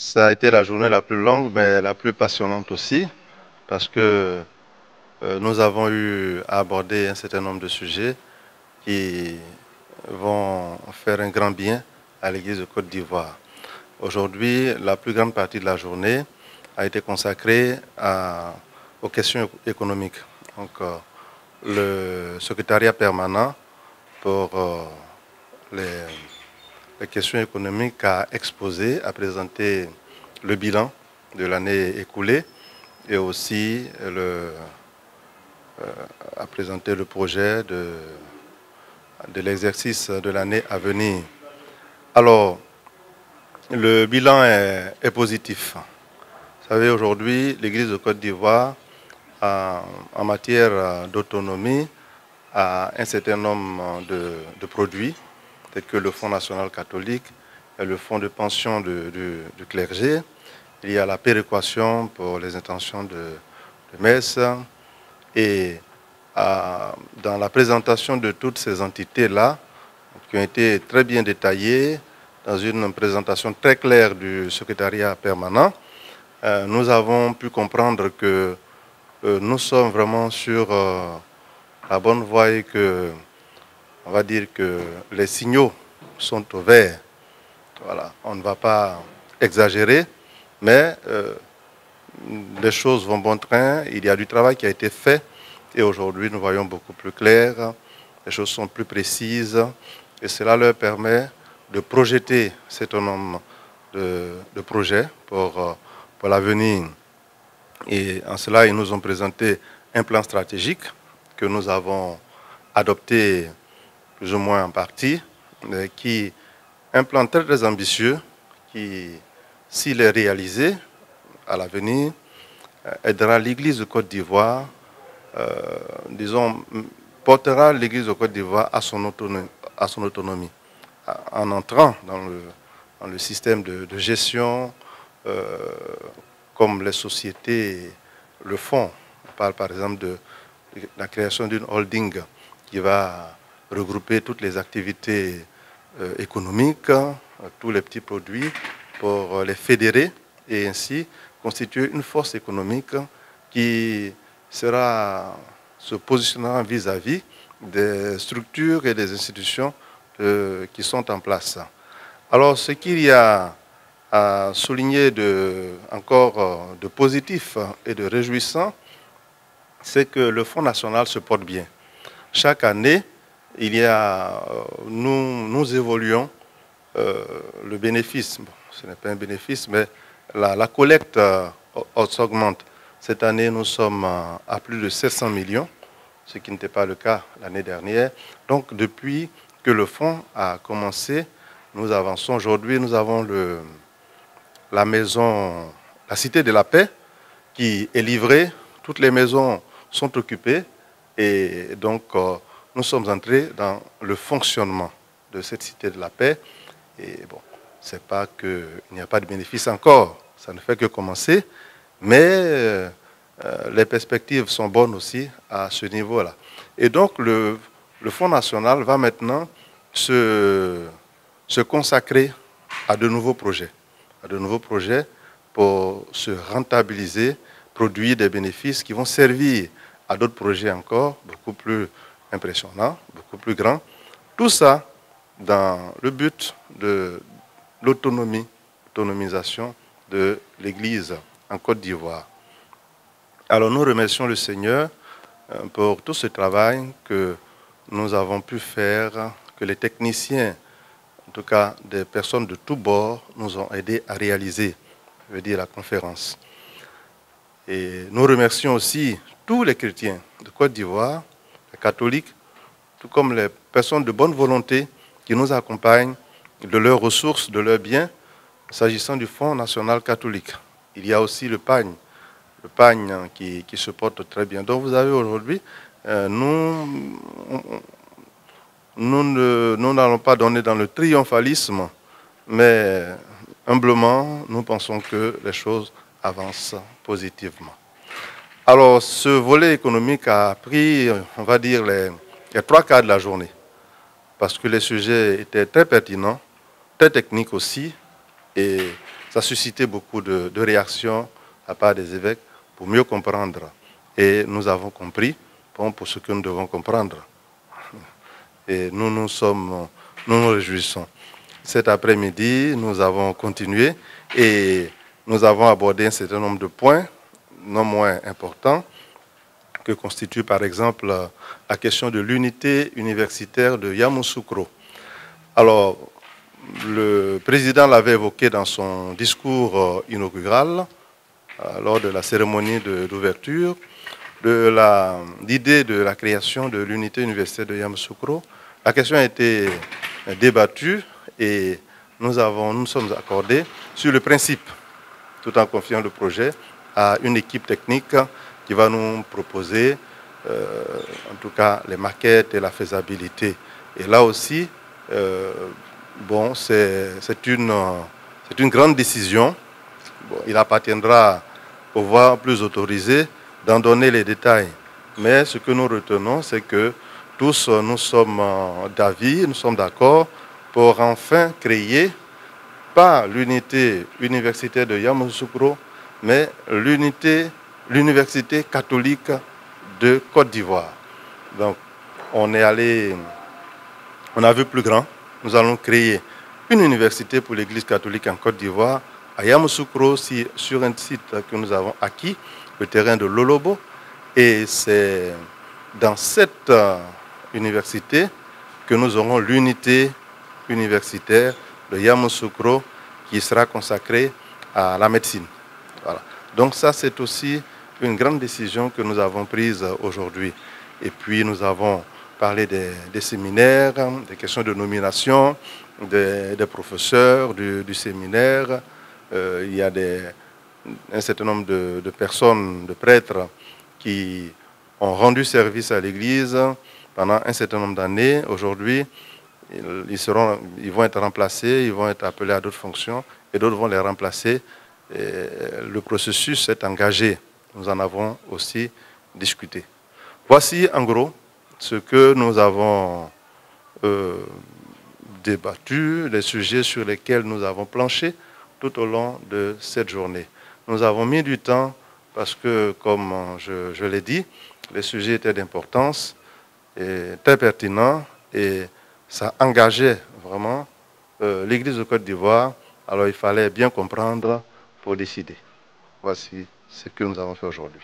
Ça a été la journée la plus longue, mais la plus passionnante aussi, parce que nous avons eu à aborder un certain nombre de sujets qui vont faire un grand bien à l'Église de Côte d'Ivoire. Aujourd'hui, la plus grande partie de la journée a été consacrée aux questions économiques. Donc, le secrétariat permanent pour les, les questions économiques a exposé, a présenté le bilan de l'année écoulée et aussi a présenté le projet de l'exercice de l'année à venir. Alors, le bilan est positif. Vous savez, aujourd'hui, l'Église de Côte d'Ivoire, en matière d'autonomie, a un certain nombre de produits, tels que le Fonds national catholique et le Fonds de pension du clergé. Il y a la péréquation pour les intentions de messe. Et dans la présentation de toutes ces entités-là, qui ont été très bien détaillées, dans une présentation très claire du secrétariat permanent, nous avons pu comprendre que nous sommes vraiment sur la bonne voie et que, on va dire que les signaux sont au vert. Voilà, on ne va pas exagérer, mais les choses vont bon train. Il y a du travail qui a été fait et aujourd'hui nous voyons beaucoup plus clair. Les choses sont plus précises et cela leur permet de projeter un certain nombre de projets pour l'avenir. Et en cela, ils nous ont présenté un plan stratégique que nous avons adopté plus ou moins en partie, un plan très, très ambitieux qui, s'il est réalisé à l'avenir, aidera l'Église de Côte d'Ivoire, disons, portera l'Église de Côte d'Ivoire à son autonomie, en entrant dans le système de gestion, comme les sociétés le font. On parle par exemple de la création d'une holding qui va regrouper toutes les activités économiques, tous les petits produits, pour les fédérer et ainsi constituer une force économique qui se positionnera vis-à-vis des structures et des institutions qui sont en place. Alors, ce qu'il y a à souligner encore de positif et de réjouissant, c'est que le Fonds national se porte bien. Chaque année, nous évoluons le bénéfice. Bon, ce n'est pas un bénéfice, mais la collecte s'augmente. Cette année, nous sommes à plus de 700 millions, ce qui n'était pas le cas l'année dernière. Donc, depuis que le fonds a commencé, nous avançons. Aujourd'hui, nous avons la maison, la Cité de la Paix, qui est livrée. Toutes les maisons sont occupées et donc nous sommes entrés dans le fonctionnement de cette Cité de la Paix. Et bon, c'est pas qu'il n'y a pas de bénéfice encore, ça ne fait que commencer, mais les perspectives sont bonnes aussi à ce niveau-là. Et donc le Fonds national va maintenant se consacrer à de nouveaux projets. Pour se rentabiliser, produire des bénéfices qui vont servir à d'autres projets encore beaucoup plus impressionnants, beaucoup plus grands. Tout ça dans le but de l'autonomisation de l'Église en Côte d'Ivoire. Alors nous remercions le Seigneur pour tout ce travail que nous avons pu faire, que les techniciens, en tout cas des personnes de tous bords, nous ont aidés à réaliser, je veux dire la conférence. Et nous remercions aussi tous les chrétiens de Côte d'Ivoire, les catholiques, tout comme les personnes de bonne volonté qui nous accompagnent de leurs ressources, de leurs biens, s'agissant du Fonds national catholique. Il y a aussi le PAGN qui se porte très bien. Donc vous avez aujourd'hui, nous n'allons pas donner dans le triomphalisme, mais humblement, nous pensons que les choses avancent positivement. Alors, ce volet économique a pris, on va dire, les 3 quarts de la journée, parce que les sujets étaient très pertinents, très techniques aussi, et ça a suscité beaucoup de réactions à part des évêques pour mieux comprendre. Et nous avons compris pour ce que nous devons comprendre. Et nous nous réjouissons. Cet après-midi, nous avons continué et nous avons abordé un certain nombre de points, non moins importants, que constitue par exemple la question de l'unité universitaire de Yamoussoukro. Alors, le président l'avait évoqué dans son discours inaugural, lors de la cérémonie d'ouverture, de l'idée de la création de l'unité universitaire de Yamoussoukro. La question a été débattue et nous sommes accordés sur le principe, tout en confiant le projet à une équipe technique qui va nous proposer, en tout cas, les maquettes et la faisabilité. Et là aussi, bon, c'est une grande décision. Bon, il appartiendra aux voix plus autorisées d'en donner les détails. Mais ce que nous retenons, c'est que tous nous sommes d'avis, nous sommes d'accord pour enfin créer, pas l'unité universitaire de Yamoussoukro, mais l'université catholique de Côte d'Ivoire. Donc, on a vu plus grand. Nous allons créer une université pour l'Église catholique en Côte d'Ivoire, à Yamoussoukro, sur un site que nous avons acquis, le terrain de Lolobo. Et c'est dans cette université que nous aurons l'unité universitaire de Yamoussoukro qui sera consacrée à la médecine. Voilà. Donc ça, c'est aussi une grande décision que nous avons prise aujourd'hui. Et puis nous avons parlé des séminaires, des questions de nomination, des professeurs du séminaire. Il y a un certain nombre de personnes, de prêtres, qui ont rendu service à l'Église pendant un certain nombre d'années. Aujourd'hui, ils vont être remplacés, ils vont être appelés à d'autres fonctions et d'autres vont les remplacer. Et le processus est engagé. Nous en avons aussi discuté. Voici en gros ce que nous avons débattu, les sujets sur lesquels nous avons planché tout au long de cette journée. Nous avons mis du temps parce que, comme je l'ai dit, les sujets étaient d'importance et très pertinents et ça engageait vraiment l'Église de Côte d'Ivoire. Alors il fallait bien comprendre pour décider. Voici ce que nous avons fait aujourd'hui.